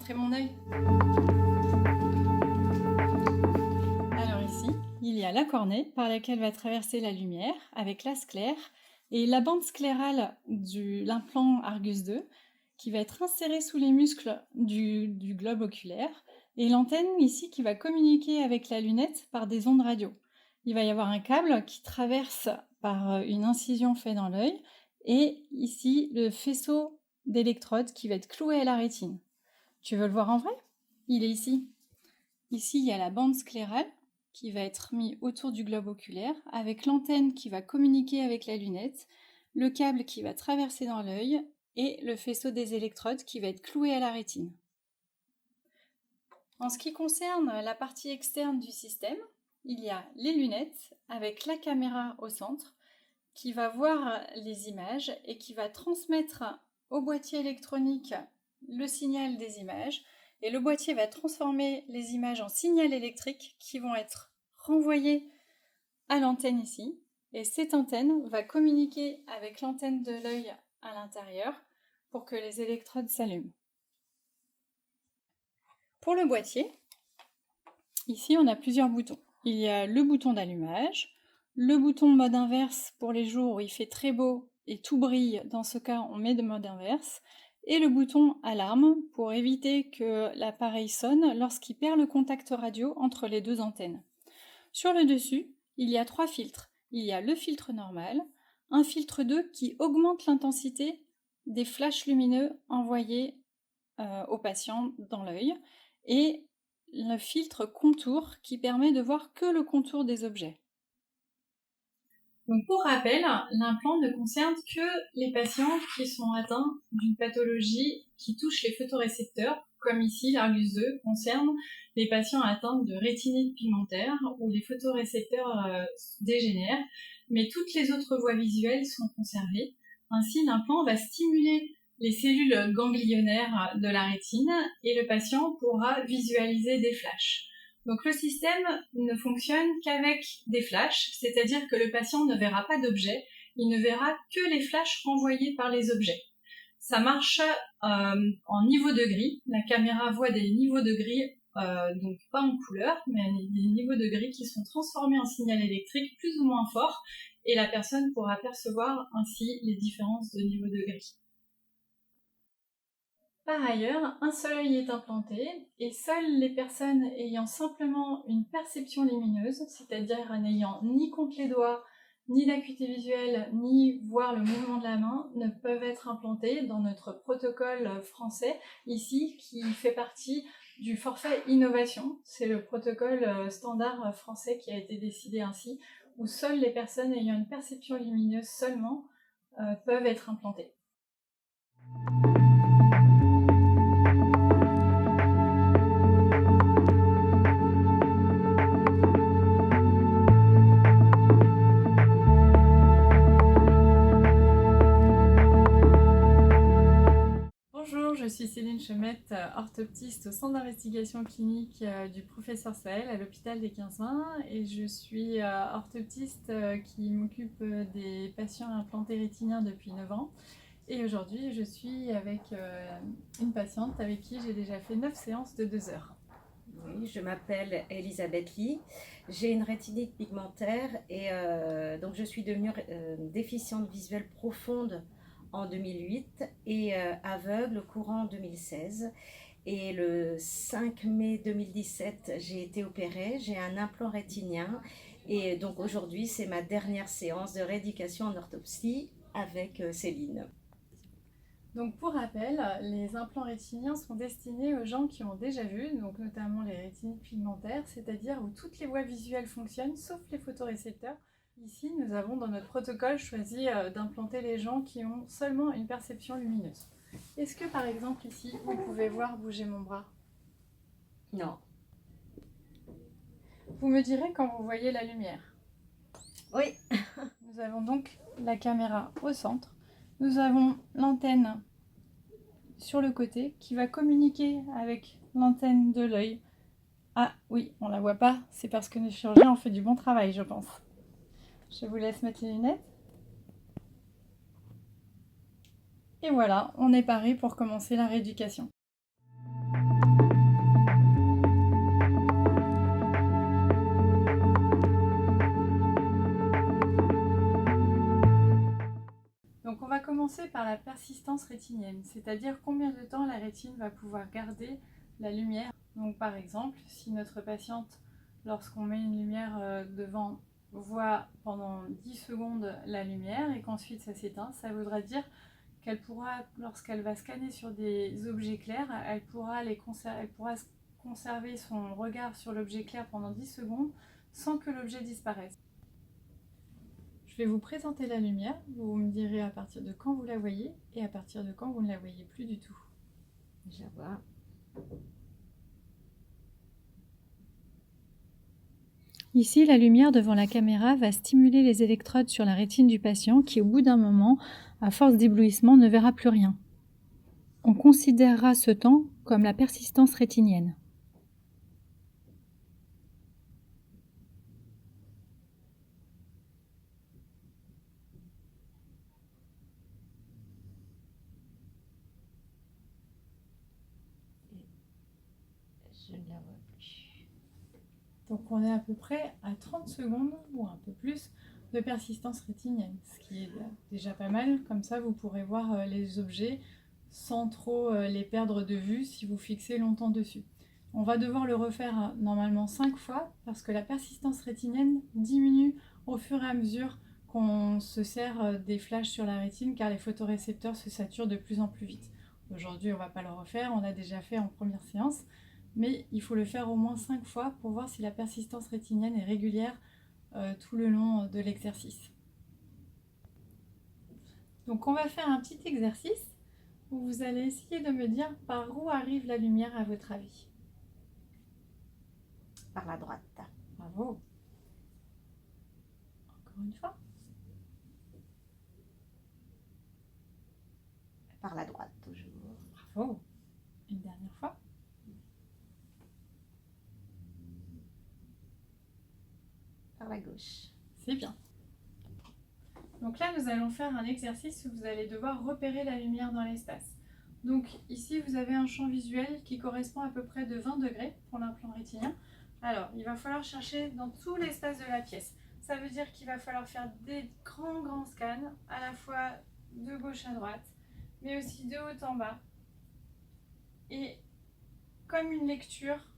montrer mon œil. Alors ici, il y a la cornée par laquelle va traverser la lumière avec la sclère et la bande sclérale de l'implant Argus 2 qui va être insérée sous les muscles du globe oculaire et l'antenne ici qui va communiquer avec la lunette par des ondes radio. Il va y avoir un câble qui traverse par une incision faite dans l'œil et ici le faisceau d'électrodes qui va être cloué à la rétine. Tu veux le voir en vrai? Il est ici. Ici, il y a la bande sclérale qui va être mise autour du globe oculaire avec l'antenne qui va communiquer avec la lunette, le câble qui va traverser dans l'œil et le faisceau des électrodes qui va être cloué à la rétine. En ce qui concerne la partie externe du système, il y a les lunettes avec la caméra au centre qui va voir les images et qui va transmettre au boîtier électronique le signal des images et le boîtier va transformer les images en signal électrique qui vont être renvoyés à l'antenne ici et cette antenne va communiquer avec l'antenne de l'œil à l'intérieur pour que les électrodes s'allument. Pour le boîtier, ici on a plusieurs boutons. Il y a le bouton d'allumage, le bouton de mode inverse pour les jours où il fait très beau et tout brille, dans ce cas on met de mode inverse, et le bouton alarme pour éviter que l'appareil sonne lorsqu'il perd le contact radio entre les deux antennes. Sur le dessus, il y a 3 filtres. Il y a le filtre normal, un filtre 2 qui augmente l'intensité des flashs lumineux envoyés au patient dans l'œil, et le filtre contour qui permet de voir que le contour des objets. Donc pour rappel, l'implant ne concerne que les patients qui sont atteints d'une pathologie qui touche les photorécepteurs, comme ici l'Argus 2 concerne les patients atteints de rétinite pigmentaire où les photorécepteurs dégénèrent, mais toutes les autres voies visuelles sont conservées. Ainsi, l'implant va stimuler les cellules ganglionnaires de la rétine et le patient pourra visualiser des flashs. Donc le système ne fonctionne qu'avec des flashs, c'est-à-dire que le patient ne verra pas d'objets, il ne verra que les flashs renvoyés par les objets. Ça marche en niveau de gris, la caméra voit des niveaux de gris, donc pas en couleur, mais des niveaux de gris qui sont transformés en signal électrique plus ou moins fort, et la personne pourra percevoir ainsi les différences de niveau de gris. Par ailleurs, un seul œil est implanté et seules les personnes ayant simplement une perception lumineuse, c'est-à-dire n'ayant ni compte les doigts, ni d'acuité visuelle, ni voir le mouvement de la main, ne peuvent être implantées dans notre protocole français, ici, qui fait partie du forfait innovation. C'est le protocole standard français qui a été décidé ainsi, où seules les personnes ayant une perception lumineuse seulement peuvent être implantées. Bonjour, je suis Céline Chemette, orthoptiste au centre d'investigation clinique du professeur Sahel à l'hôpital des 15-20 et je suis orthoptiste qui m'occupe des patients implantés rétiniens depuis 9 ans et aujourd'hui je suis avec une patiente avec qui j'ai déjà fait 9 séances de 2 heures. Oui, je m'appelle Elisabeth Lee, j'ai une rétinite pigmentaire et donc je suis devenue déficiente visuelle profonde en 2008 et aveugle courant en 2016. Et le 5 mai 2017, j'ai été opérée, j'ai un implant rétinien et donc aujourd'hui c'est ma dernière séance de rééducation en orthoptie avec Céline. Donc pour rappel, les implants rétiniens sont destinés aux gens qui ont déjà vu, donc notamment les rétinites pigmentaires, c'est-à-dire où toutes les voies visuelles fonctionnent sauf les photorécepteurs. Ici, nous avons dans notre protocole choisi d'implanter les gens qui ont seulement une perception lumineuse. Est-ce que par exemple ici, vous pouvez voir bouger mon bras? Non. Vous me direz quand vous voyez la lumière. Oui. Nous avons donc la caméra au centre. Nous avons l'antenne sur le côté qui va communiquer avec l'antenne de l'œil. Ah oui, on la voit pas, c'est parce que nos chirurgiens ont fait du bon travail, je pense. Je vous laisse mettre les lunettes. Et voilà, on est paré pour commencer la rééducation. commencer par la persistance rétinienne, c'est-à-dire combien de temps la rétine va pouvoir garder la lumière. Donc par exemple, si notre patiente, lorsqu'on met une lumière devant, voit pendant 10 secondes la lumière et qu'ensuite ça s'éteint, ça voudra dire qu'elle pourra, lorsqu'elle va scanner sur des objets clairs, elle pourra conserver son regard sur l'objet clair pendant 10 secondes sans que l'objet disparaisse. Je vais vous présenter la lumière, vous me direz à partir de quand vous la voyez et à partir de quand vous ne la voyez plus du tout. Je la vois. Ici, la lumière devant la caméra va stimuler les électrodes sur la rétine du patient qui, au bout d'un moment, à force d'éblouissement, ne verra plus rien. On considérera ce temps comme la persistance rétinienne. Je ne la vois plus. Donc on est à peu près à 30 secondes ou un peu plus de persistance rétinienne, ce qui est déjà pas mal. Comme ça, vous pourrez voir les objets sans trop les perdre de vue si vous fixez longtemps dessus. On va devoir le refaire normalement 5 fois parce que la persistance rétinienne diminue au fur et à mesure qu'on se sert des flashs sur la rétine car les photorécepteurs se saturent de plus en plus vite. Aujourd'hui, on ne va pas le refaire, on l'a déjà fait en première séance, mais il faut le faire au moins 5 fois pour voir si la persistance rétinienne est régulière tout le long de l'exercice. Donc on va faire un petit exercice où vous allez essayer de me dire par où arrive la lumière à votre avis. Par la droite. Bravo. Encore une fois. Par la droite, toujours. Bravo. Une dernière fois. Par la gauche. C'est bien. Donc là, nous allons faire un exercice où vous allez devoir repérer la lumière dans l'espace. Donc ici, vous avez un champ visuel qui correspond à peu près de 20 degrés pour l'implant rétinien. Alors, il va falloir chercher dans tout l'espace de la pièce. Ça veut dire qu'il va falloir faire des grands scans, à la fois de gauche à droite, mais aussi de haut en bas, et comme une lecture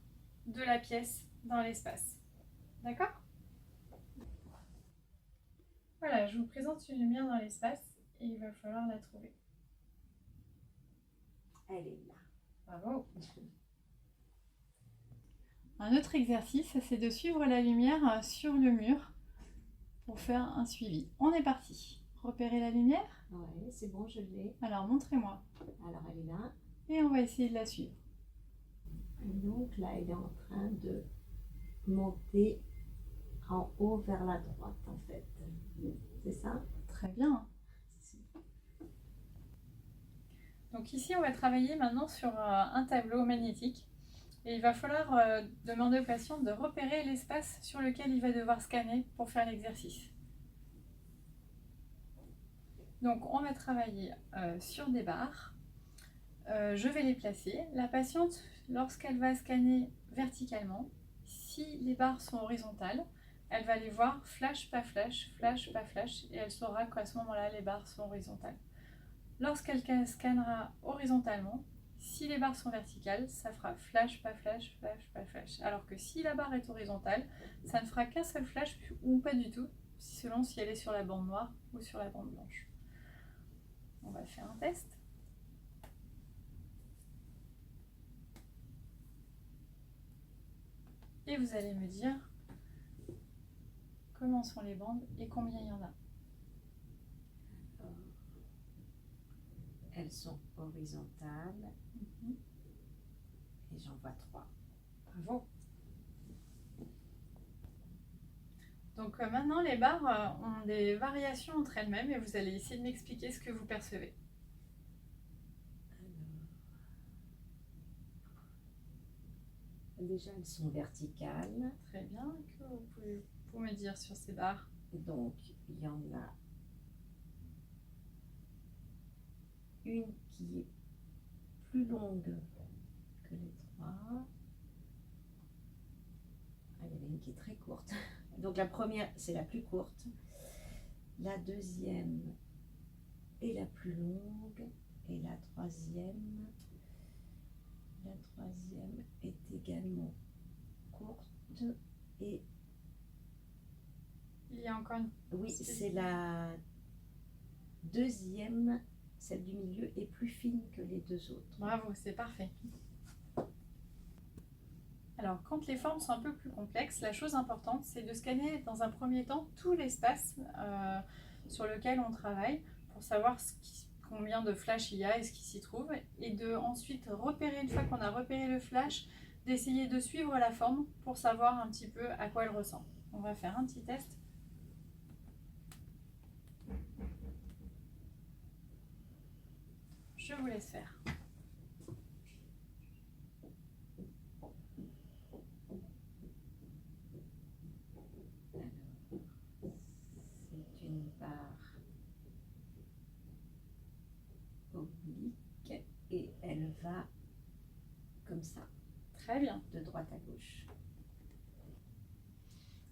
de la pièce dans l'espace. D'accord ? Voilà, je vous présente une lumière dans l'espace et il va falloir la trouver. Elle est là. Bravo. Un autre exercice, c'est de suivre la lumière sur le mur pour faire un suivi. On est parti. Repérez la lumière. Oui, c'est bon, je l'ai. Alors montrez-moi. Alors elle est là. Et on va essayer de la suivre. Et donc là, elle est en train de monter en haut vers la droite, en fait. C'est ça? Très bien. Donc ici, on va travailler maintenant sur un tableau magnétique. Et il va falloir demander au patient de repérer l'espace sur lequel il va devoir scanner pour faire l'exercice. Donc on va travailler sur des barres. Je vais les placer. La patiente, lorsqu'elle va scanner verticalement, si les barres sont horizontales, elle va les voir flash, pas flash, et elle saura qu'à ce moment-là, les barres sont horizontales. Lorsqu'elle scannera horizontalement, si les barres sont verticales, ça fera flash, pas flash, flash, pas flash. Alors que si la barre est horizontale, ça ne fera qu'un seul flash ou pas du tout, selon si elle est sur la bande noire ou sur la bande blanche. On va faire un test. Et vous allez me dire comment sont les bandes et combien il y en a. Elles sont horizontales. Et j'en vois 3. Bravo. Donc maintenant, les barres ont des variations entre elles-mêmes et vous allez essayer de m'expliquer ce que vous percevez. Déjà, elles sont verticales. Très bien. Que vous me dire sur ces barres? Donc, il y en a une qui est plus longue que les 3. Ah, il y en a une qui est très courte. Donc, la première, c'est la plus courte. La deuxième est la plus longue. Et la troisième est également courte. Et Il y a encore une... oui, c'est la deuxième, celle du milieu est plus fine que les deux autres. Bravo, c'est parfait. Alors, quand les formes sont un peu plus complexes, la chose importante, c'est de scanner dans un premier temps tout l'espace sur lequel on travaille pour savoir combien de flash il y a et ce qui s'y trouve, et de ensuite repérer, une fois qu'on a repéré le flash, d'essayer de suivre la forme pour savoir un petit peu à quoi elle ressemble. On va faire un petit test. Je vous laisse faire. C'est une barre oblique et elle va comme ça, Très bien. de droite à gauche.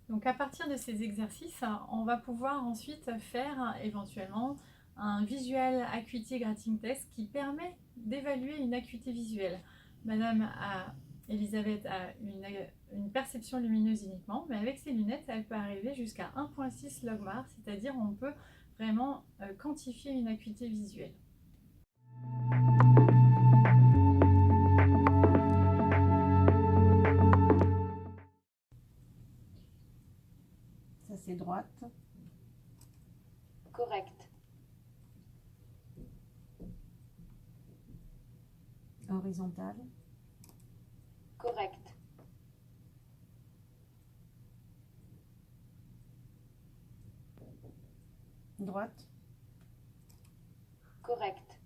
Donc à partir de ces exercices, on va pouvoir ensuite faire éventuellement un visual acuity grading test qui permet d'évaluer une acuité visuelle. Elisabeth a une perception lumineuse uniquement, mais avec ses lunettes, elle peut arriver jusqu'à 1,6 logmar, c'est-à-dire on peut vraiment quantifier une acuité visuelle. Ça c'est droite. Correct. Horizontale. Correct. Droite. Correct.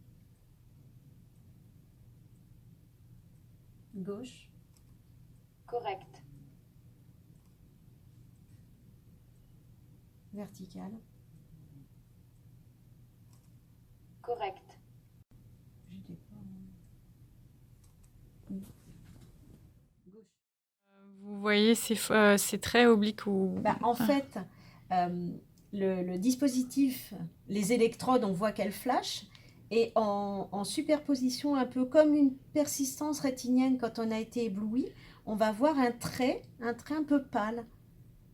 Gauche. Correct. Verticale. Correct. J'étais pas... Gauche. Vous voyez ces traits obliques ou... En fait, le dispositif, les électrodes, on voit qu'elles flashent, et en superposition, un peu comme une persistance rétinienne quand on a été ébloui, on va voir un trait un peu pâle,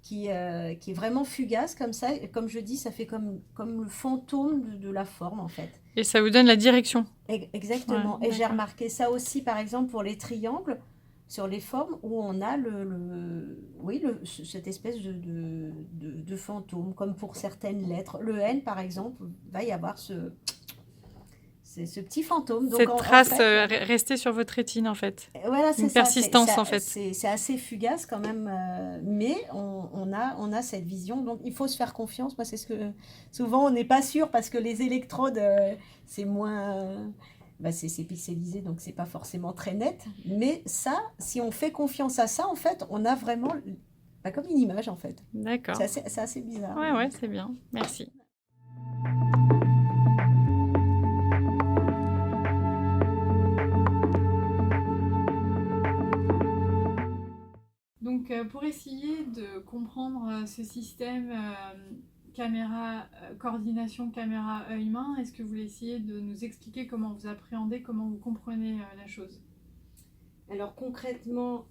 qui est vraiment fugace comme ça. Et comme je dis, ça fait comme le fantôme de la forme en fait. Et ça vous donne la direction. Exactement. Ouais, et j'ai remarqué ça aussi par exemple pour les triangles, sur les formes où on a cette espèce de fantôme, comme pour certaines lettres. Le N par exemple, va y avoir ce petit fantôme. Donc, cette trace restée sur votre rétine en fait. Voilà, c'est une ça. persistance en fait. C'est assez fugace quand même, mais on a cette vision. Donc il faut se faire confiance. Moi, c'est ce que souvent on n'est pas sûr parce que les électrodes, c'est moins, c'est pixelisé, donc c'est pas forcément très net. Mais ça, si on fait confiance à ça, en fait, on a vraiment comme une image en fait. D'accord. C'est assez bizarre. Ouais, c'est bien. Merci. Donc, pour essayer de comprendre ce système coordination caméra œil-main, est-ce que vous voulez essayer de nous expliquer comment vous appréhendez, comment vous comprenez la chose? Alors concrètement,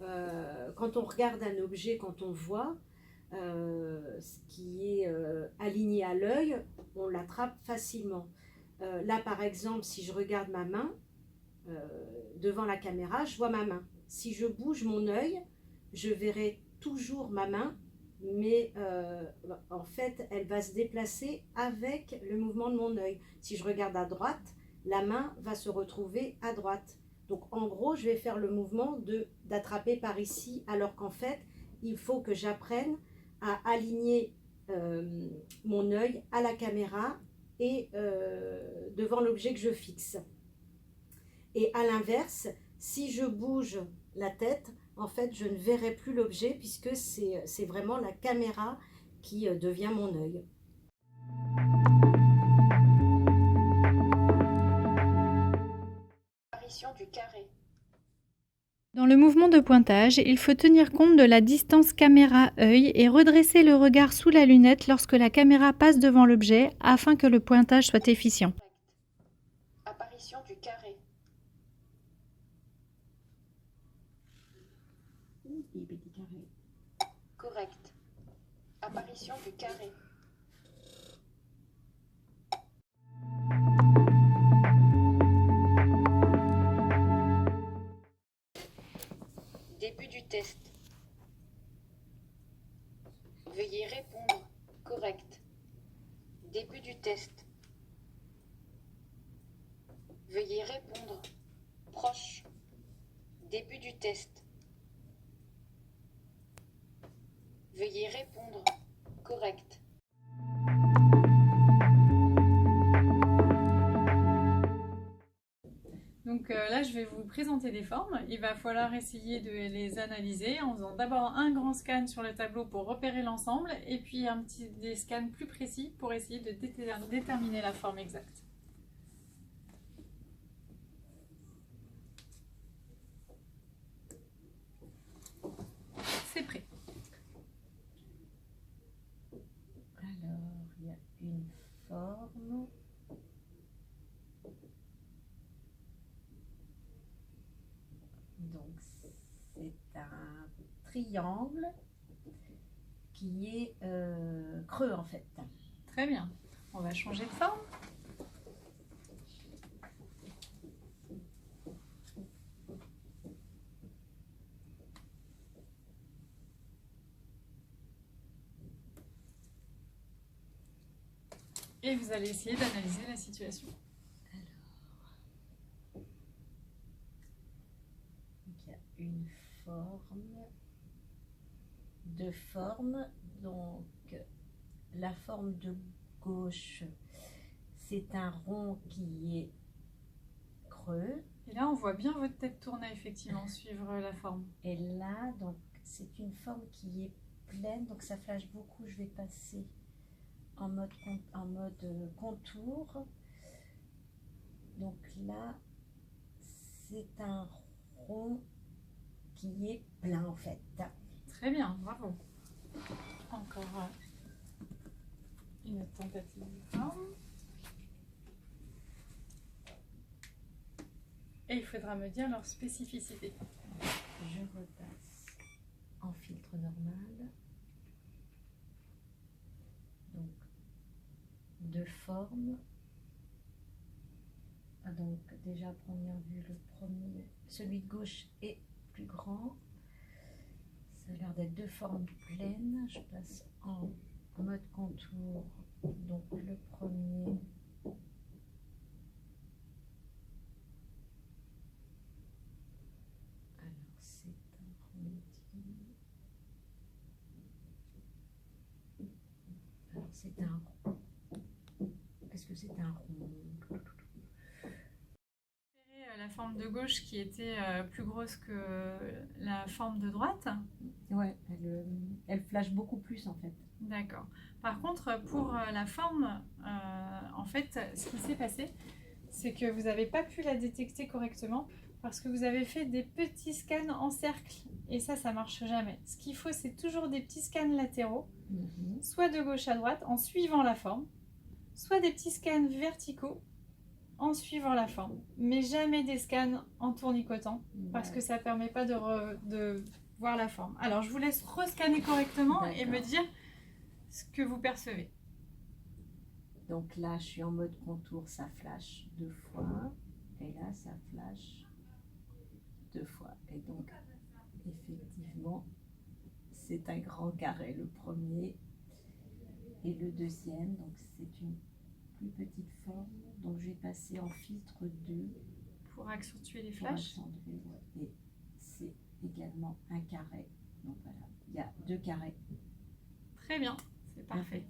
quand on regarde un objet, quand on voit ce qui est aligné à l'œil, on l'attrape facilement. Là par exemple, si je regarde ma main devant la caméra, je vois ma main. Si je bouge mon œil, je verrai toujours ma main, mais en fait, elle va se déplacer avec le mouvement de mon œil. Si je regarde à droite, la main va se retrouver à droite. Donc en gros, je vais faire le mouvement d'attraper par ici, alors qu'en fait, il faut que j'apprenne à aligner mon œil à la caméra et devant l'objet que je fixe. Et à l'inverse, si je bouge la tête, en fait, je ne verrai plus l'objet puisque c'est vraiment la caméra qui devient mon œil. Apparition du carré. Dans le mouvement de pointage, il faut tenir compte de la distance caméra-œil et redresser le regard sous la lunette lorsque la caméra passe devant l'objet afin que le pointage soit efficient. apparition de carrés. Début du test. Veuillez répondre correct. Début du test. Veuillez répondre proche. Début du test. Veuillez répondre correct. Donc là, je vais vous présenter des formes. Il va falloir essayer de les analyser en faisant d'abord un grand scan sur le tableau pour repérer l'ensemble et puis des scans plus précis pour essayer de déterminer la forme exacte. C'est prêt. Alors, il y a une forme. Donc, c'est un triangle qui est creux en fait. Très bien. On va changer de forme. Et vous allez essayer d'analyser la situation. Il y a une forme, deux formes. Donc, la forme de gauche, c'est un rond qui est creux. Et là, on voit bien votre tête tourner, effectivement, suivre la forme. Et là, donc, c'est une forme qui est pleine, donc ça flash beaucoup. Je vais passer en mode contour. Donc là, c'est un rond qui est plein en fait. Très bien, bravo. Encore une tentative de forme. Et il faudra me dire leur spécificité. Je repasse en filtre normal. Donc, deux formes. Donc, déjà, à première vue, celui de gauche est plus grand. Ça a l'air d'être deux formes pleines. Je passe en mode contour. Donc, le premier. Alors, c'est un arrondi. Alors, c'est un rond. Est-ce que c'est un rond? La forme de gauche qui était plus grosse que la forme de droite. Ouais, elle flash beaucoup plus en fait. D'accord. Par contre, pour la forme, en fait, ce qui s'est passé, c'est que vous n'avez pas pu la détecter correctement parce que vous avez fait des petits scans en cercle et ça marche jamais. Ce qu'il faut, c'est toujours des petits scans latéraux, soit de gauche à droite en suivant la forme, soit des petits scans verticaux en suivant la forme, mais jamais des scans en tournicotant parce que ça permet pas de voir la forme. Alors, je vous laisse rescanner correctement et me dire ce que vous percevez. Donc là, je suis en mode contour, ça flash deux fois. Et là, ça flash deux fois. Et donc, effectivement, c'est un grand carré, le premier. Et le deuxième, donc c'est une plus petite forme. Donc, je vais passer en filtre 2. Pour accentuer les flashs. Et c'est également un carré. Donc voilà, il y a deux carrés. Très bien, c'est parfait.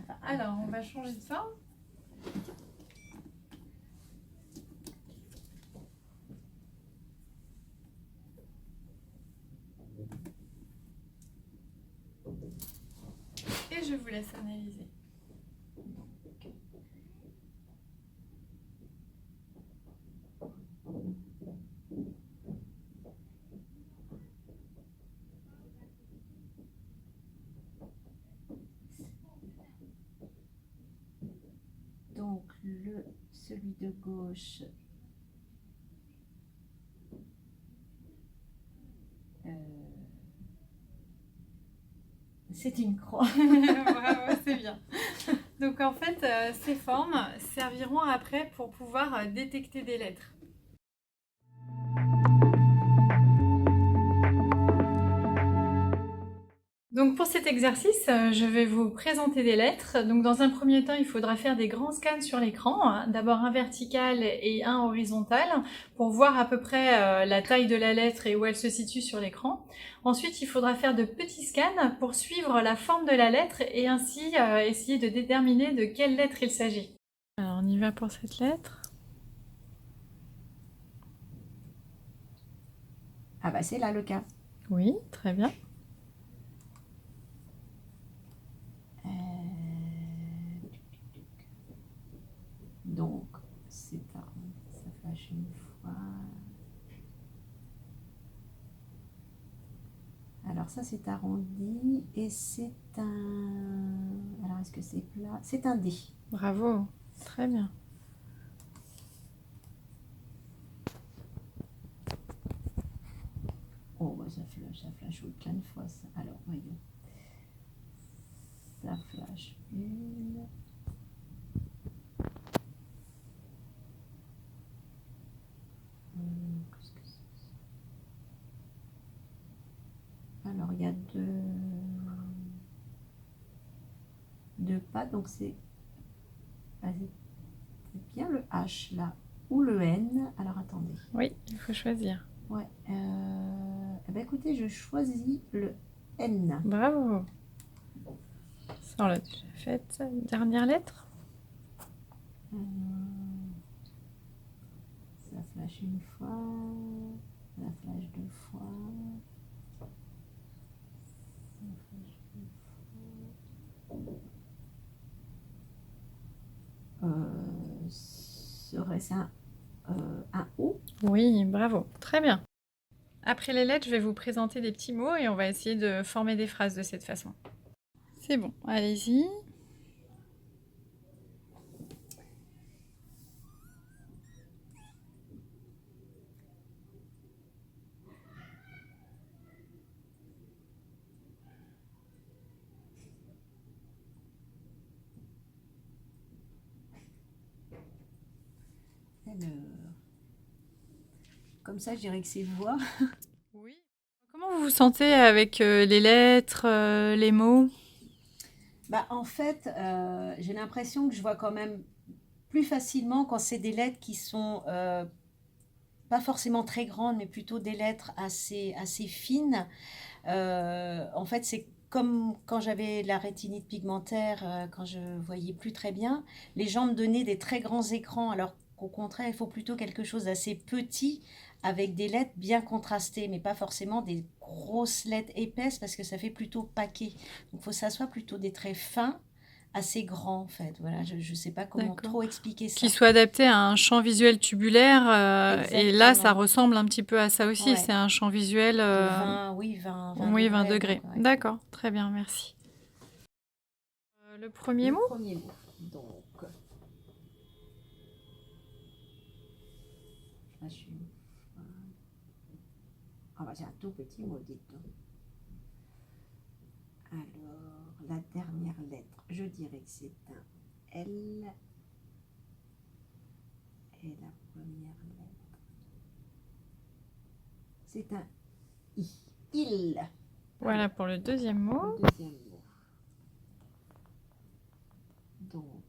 Enfin, alors, on va changer de forme. Et je vous laisse analyser. Donc, celui de gauche, C'est une croix. Bravo, c'est bien. Donc en fait, ces formes serviront après pour pouvoir détecter des lettres. Donc pour cet exercice, je vais vous présenter des lettres. Donc dans un premier temps, il faudra faire des grands scans sur l'écran, hein. D'abord un vertical et un horizontal, pour voir à peu près la taille de la lettre et où elle se situe sur l'écran. Ensuite, il faudra faire de petits scans pour suivre la forme de la lettre et ainsi essayer de déterminer de quelle lettre il s'agit. Alors on y va pour cette lettre. Ah bah c'est là le cas. Oui, très bien. Donc, c'est arrondi, ça flash une fois. Alors ça c'est arrondi et c'est un... Alors est-ce que c'est plat? C'est un dé. Bravo, très bien. Oh bah ça flash plein de fois ça. Alors voyons. Ça flash une. Qu'est-ce que c'est? Alors il y a deux pas, donc c'est bien le H là ou le N. Alors attendez. Oui, il faut choisir. Ouais. Eh ben, écoutez, je choisis le N. Bravo. Ça, on l'a déjà faite. Dernière lettre. Ça flash une fois, ça flash deux fois. Serait-ce un O? Oui, bravo. Très bien. Après les lettres, je vais vous présenter des petits mots et on va essayer de former des phrases de cette façon. C'est bon, allez-y. Alors, comme ça, je dirais que c'est voix. Oui. Comment vous vous sentez avec les lettres, les mots? Bah, en fait, j'ai l'impression que je vois quand même plus facilement quand c'est des lettres qui sont pas forcément très grandes, mais plutôt des lettres assez fines. En fait, c'est comme quand j'avais la rétinite pigmentaire, quand je voyais plus très bien, les gens me donnaient des très grands écrans, alors qu'au contraire, il faut plutôt quelque chose d'assez petit, avec des lettres bien contrastées, mais pas forcément des grosses lettres épaisses, parce que ça fait plutôt paquet. Donc, il faut que ça soit plutôt des traits fins, assez grands, en fait. Voilà, je ne sais pas comment D'accord. trop expliquer ça. Qui soit adapté à un champ visuel tubulaire. Et là, ça Exactement. ressemble un petit peu à ça aussi. Ouais. C'est un champ visuel. De 20, oui, 20 Oui, 20 degrés. donc, ouais. D'accord, très bien, merci. Le premier mot? Premier mot. Donc, là, je suis... Ah bah c'est un tout petit mot, dites donc. Alors, la dernière lettre, je dirais que c'est un L. Et la première lettre, c'est un I. Il. Voilà pour le deuxième mot. Le deuxième mot. Donc,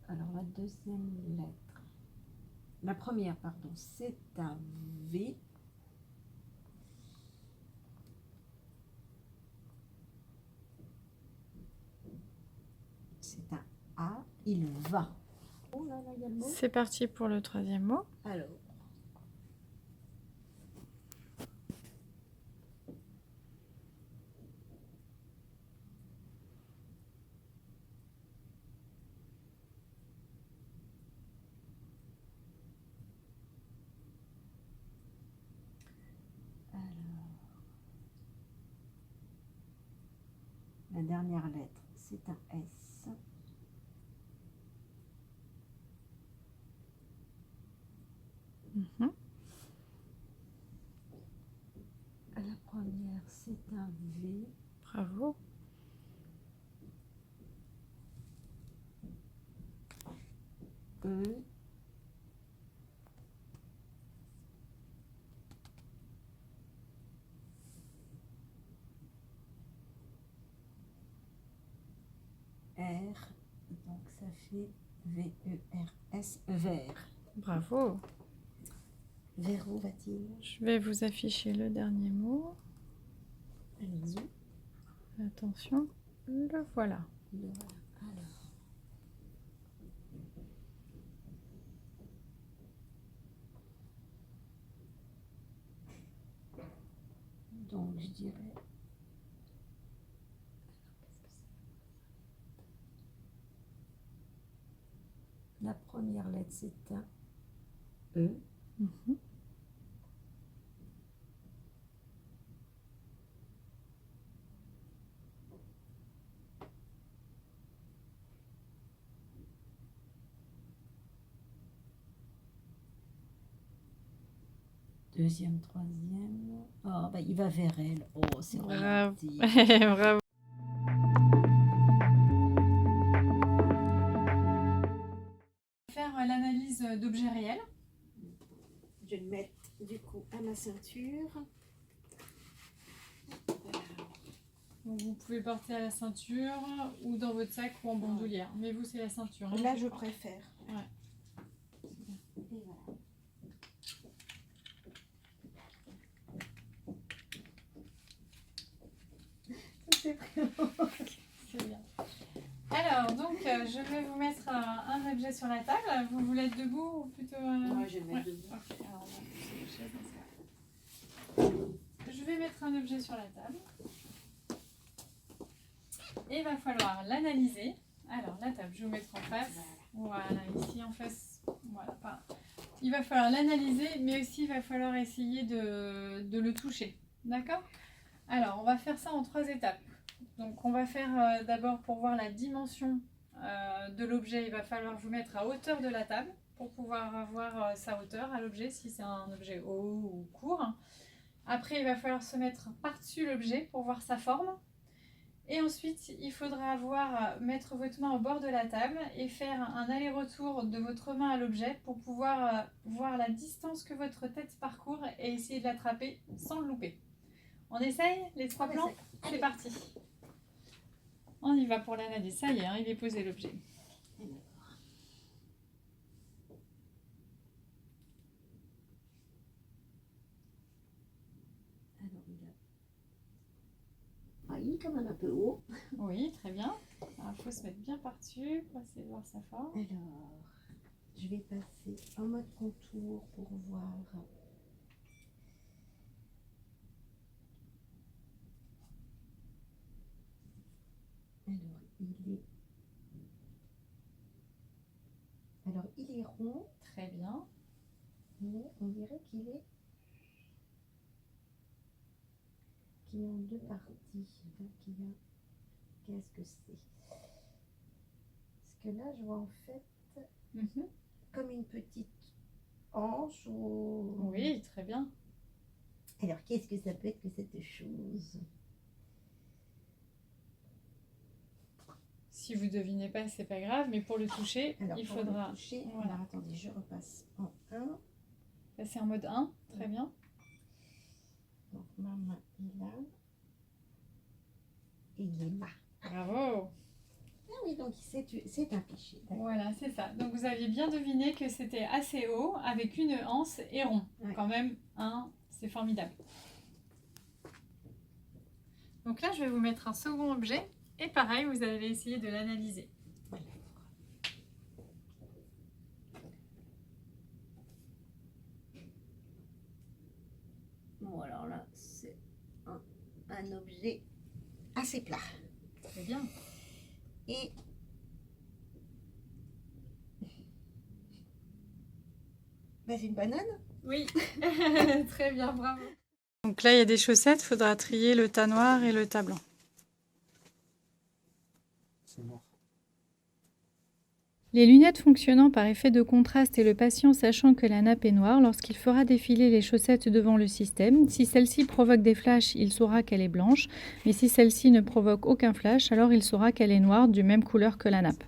alors la deuxième lettre, la première, pardon, c'est un V. C'est un A. Il va. Oh là là, il y a le mot. C'est parti pour le troisième mot. Alors. La dernière lettre, c'est un S. Mhm. c'est un V. Bravo. E. R, donc ça fait V-E-R-S, vert. Bravo. Vers où va-t-il? Je vais vous afficher le dernier mot. Allez-y. Attention, le voilà. Le voilà. Alors. Donc je dirais. La première lettre c'est un E. Mhm. Deuxième, troisième. Oh, bah, il va vers elle. Oh, c'est Bravo. romantique. Bravo. Faire l'analyse d'objets réels. Je vais le mettre du coup à ma ceinture. Donc vous pouvez porter à la ceinture ou dans votre sac ou en bandoulière. Mais vous, c'est la ceinture. hein. Là, je préfère. Ouais. Et voilà. C'est bien. Alors, donc, je vais vous mettre un objet sur la table. Vous voulez être debout ou plutôt... Moi, je vais le mettre debout. Ok, alors on va pousser les chaises dans ce cas. Je vais mettre un objet sur la table. Et il va falloir l'analyser. Alors, la table, je vais vous mettre en face. Voilà, ici en face. Voilà, pas. Il va falloir l'analyser, mais aussi il va falloir essayer de le toucher. D'accord? Alors, on va faire ça en 3 étapes. Donc, on va faire d'abord pour voir la dimension de l'objet. Il va falloir vous mettre à hauteur de la table pour pouvoir voir sa hauteur à l'objet, si c'est un objet haut ou court. Après, il va falloir se mettre par-dessus l'objet pour voir sa forme. Et ensuite, il faudra mettre votre main au bord de la table et faire un aller-retour de votre main à l'objet pour pouvoir voir la distance que votre tête parcourt et essayer de l'attraper sans le louper. On essaye les 3 plans? C'est parti. On y va pour l'analyse. Ça y est, hein, il est posé l'objet. Il est quand même un peu haut. Oui, très bien. Il faut se mettre bien par-dessus pour essayer de voir sa forme. Alors, je vais passer en mode contour pour voir. Alors, il est rond, Très bien. mais on dirait qu'il est en 2 parties. Donc, qu'est-ce que c'est? Parce que là, je vois en fait comme une petite hanche ou... Oui, très bien. Alors, qu'est-ce que ça peut être que cette chose? Si vous devinez pas, c'est pas grave, mais pour le toucher, Alors, il pour faudra le toucher, voilà. alors attendez, je repasse en 1. passer en mode 1. Très bien. Donc, ma main est là. Et il est là. Bravo. Ah oui, donc c'est un cliché. Voilà, c'est ça. Donc vous aviez bien deviné que c'était assez haut, avec une anse et rond. Ouais. Quand même, c'est formidable. Donc là, je vais vous mettre un second objet. Et pareil, vous allez essayer de l'analyser. Voilà. Bon, alors là, c'est un objet assez plat. Très bien. Et bah, c'est une banane. Oui, très bien, bravo. Donc là, il y a des chaussettes, il faudra trier le tas noir et le tas blanc. Les lunettes fonctionnant par effet de contraste et le patient sachant que la nappe est noire, lorsqu'il fera défiler les chaussettes devant le système, si celle-ci provoque des flashs, il saura qu'elle est blanche, mais si celle-ci ne provoque aucun flash, alors il saura qu'elle est noire, du même couleur que la nappe.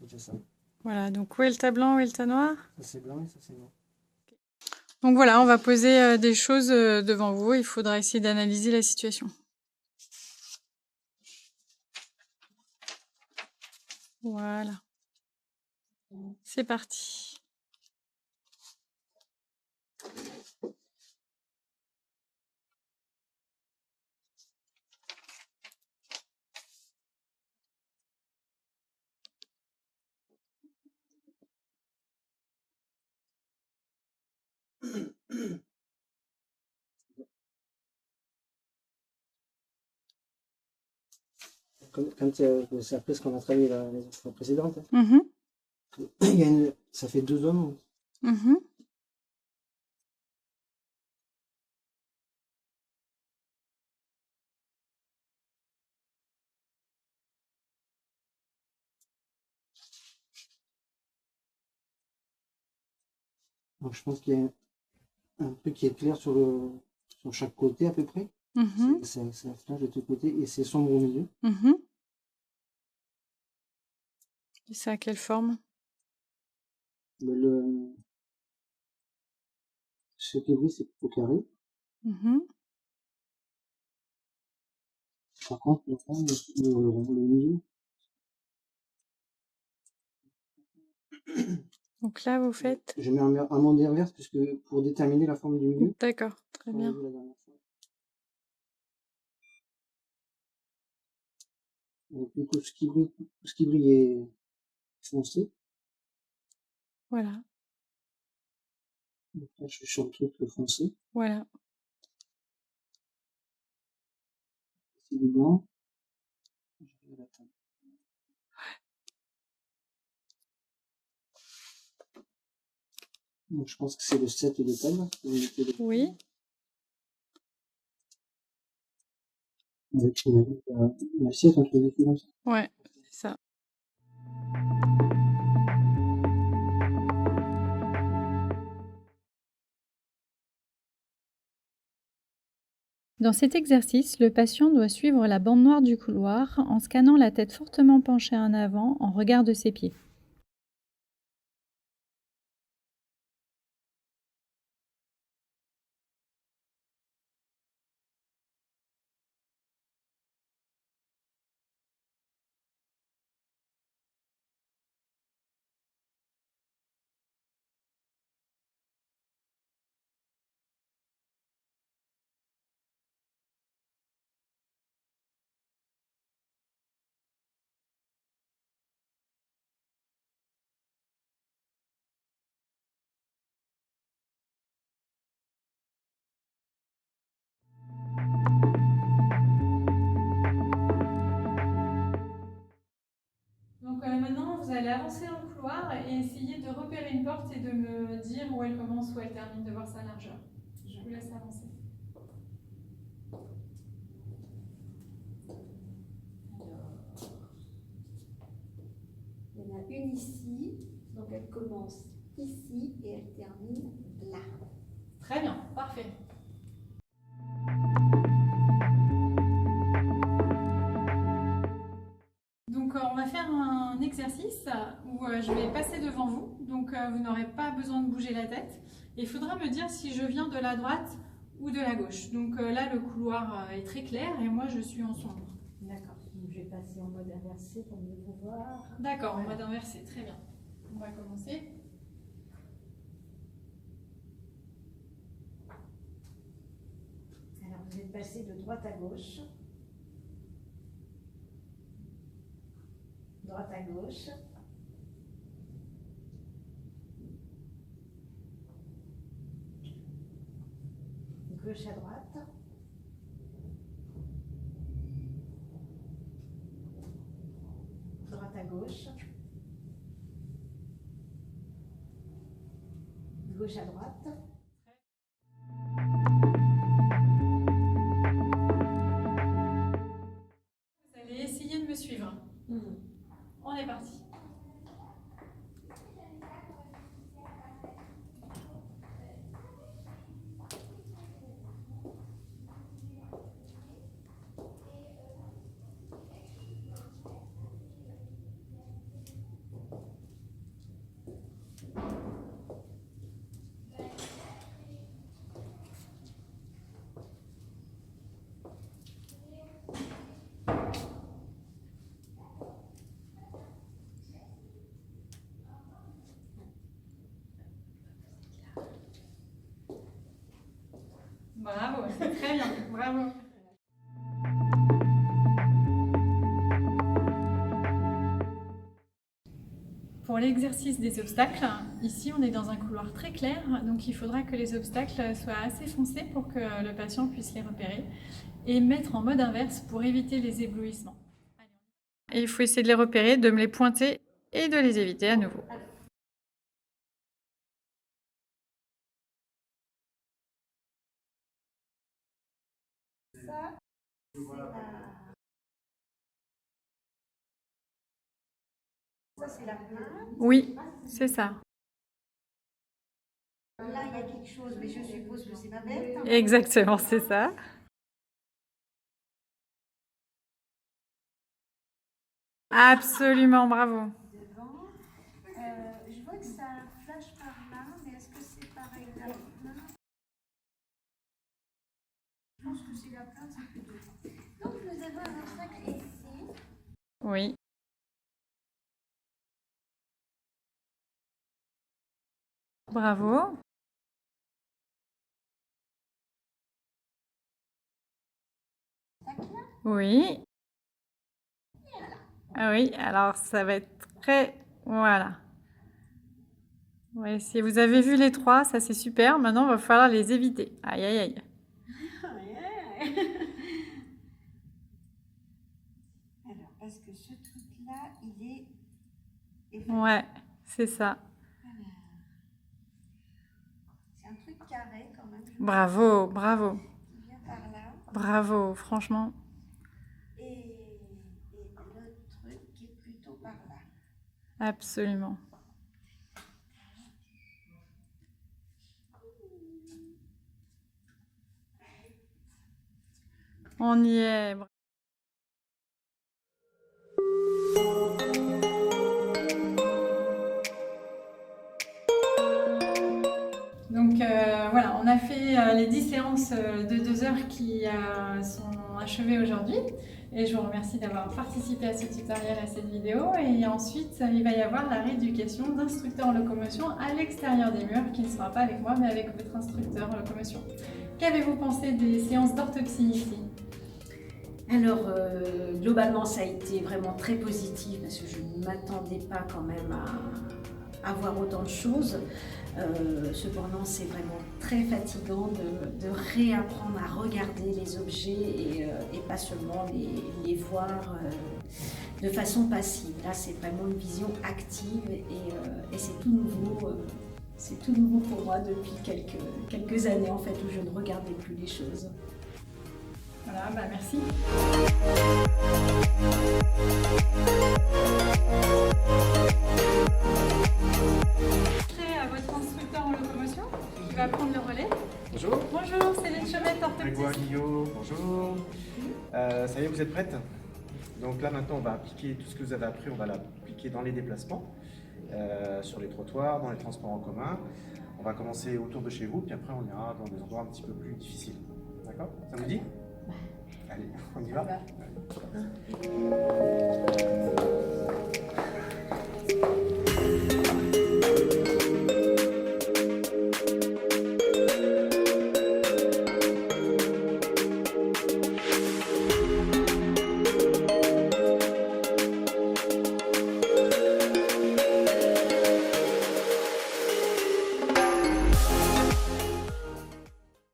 C'est ça. Voilà, donc où est le tas blanc, où est le tas noir? Ça c'est blanc et ça c'est noir. Donc voilà, on va poser des choses devant vous. Il faudra essayer d'analyser la situation. Voilà. C'est parti. C'est après ce qu'on a travaillé les fois précédentes. Mhm, Il y a ça fait 2 hommes. mhm. Donc je pense qu'il y a un truc qui est clair sur chaque côté à peu près. Mhm, C'est un flash de tous côtés et c'est sombre au milieu. mhm. Et ça a quelle forme? Mais ce qui brille c'est plutôt carré. Mhm. Par contre le fond, le milieu, Donc là, vous faites... je mets un monde inverse puisque pour déterminer la forme du milieu, D'accord, très on bien. l'a vu la dernière fois. Donc du coup tout ce qui brille est foncé. Voilà, Donc là je suis sur le truc foncé. voilà. C'est du blanc. Je vais la table. Donc je pense que c'est le 7 de table. Oui. Avec une assiette entre les deux comme ça. Ouais, c'est ça. Dans cet exercice, le patient doit suivre la bande noire du couloir en scannant la tête fortement penchée en avant en regard de ses pieds. Donc maintenant, vous allez avancer dans le couloir et essayer de repérer une porte et de me dire où elle commence, où elle termine, de voir sa largeur. Je vous laisse avancer. Il y en a une ici, donc elle commence ici et elle termine là. Très bien, parfait. Donc on va faire un exercice où je vais passer devant vous, donc vous n'aurez pas besoin de bouger la tête. Et il faudra me dire si je viens de la droite ou de la gauche. Donc là le couloir est très clair et moi je suis en sombre. D'accord, donc je vais passer en mode inversé pour mieux vous voir. D'accord, on va inverser, très bien. On va commencer. Alors vous êtes passé de droite à gauche. Droite à gauche. Gauche à droite. Droite à gauche. Gauche à droite. Bravo, c'est très bien, bravo. Pour l'exercice des obstacles, ici on est dans un couloir très clair, donc il faudra que les obstacles soient assez foncés pour que le patient puisse les repérer et mettre en mode inverse pour éviter les éblouissements. Et il faut essayer de les repérer, de me les pointer et de les éviter à nouveau. Ça, c'est la plainte. Oui, c'est ça. Là, il y a quelque chose, mais je suppose que c'est ma bête. Exactement, c'est ça. Absolument, bravo. Devant. Je vois que ça flash par là, mais est-ce que c'est pareil là? Je pense que c'est la plainte, c'est plutôt. Donc, nous avons un obstacle ici. Oui. Bravo. Oui. Ah oui, alors ça va être très... Voilà. Ouais, si vous avez vu les trois, ça c'est super. Maintenant, il va falloir les éviter. Aïe, aïe, aïe. Alors, parce que ce truc-là, il est... Ouais, c'est ça. C'est un truc carré quand même. Bravo, bravo. Il vient par là. Bravo, franchement. Et l'autre truc qui est plutôt par là. Absolument. On y est. Donc voilà, on a fait les 10 séances de 2 heures qui sont achevées aujourd'hui. Et je vous remercie d'avoir participé à ce tutoriel, à cette vidéo. Et ensuite, il va y avoir la rééducation d'instructeur en locomotion à l'extérieur des murs, qui ne sera pas avec moi, mais avec votre instructeur en locomotion. Qu'avez-vous pensé des séances d'orthopsie ici ? Alors, globalement, ça a été vraiment très positif parce que je ne m'attendais pas quand même à voir autant de choses. Cependant, c'est vraiment très fatigant de réapprendre à regarder les objets et pas seulement les voir de façon passive. Là, c'est vraiment une vision active et c'est tout nouveau. C'est tout nouveau pour moi depuis quelques années en fait où je ne regardais plus les choses. Voilà, bah merci. À votre instructeur en locomotion qui va prendre le relais. Bonjour. Bonjour, Céline Chomette, orthoptiste. Grégoire Guillot, bonjour. Ça y est, vous êtes prête? Donc là maintenant, on va appliquer tout ce que vous avez appris, on va l'appliquer dans les déplacements, sur les trottoirs, dans les transports en commun. On va commencer autour de chez vous, puis après on ira dans des endroits un petit peu plus difficiles. D'accord? Ça vous dit? Allez, on y va?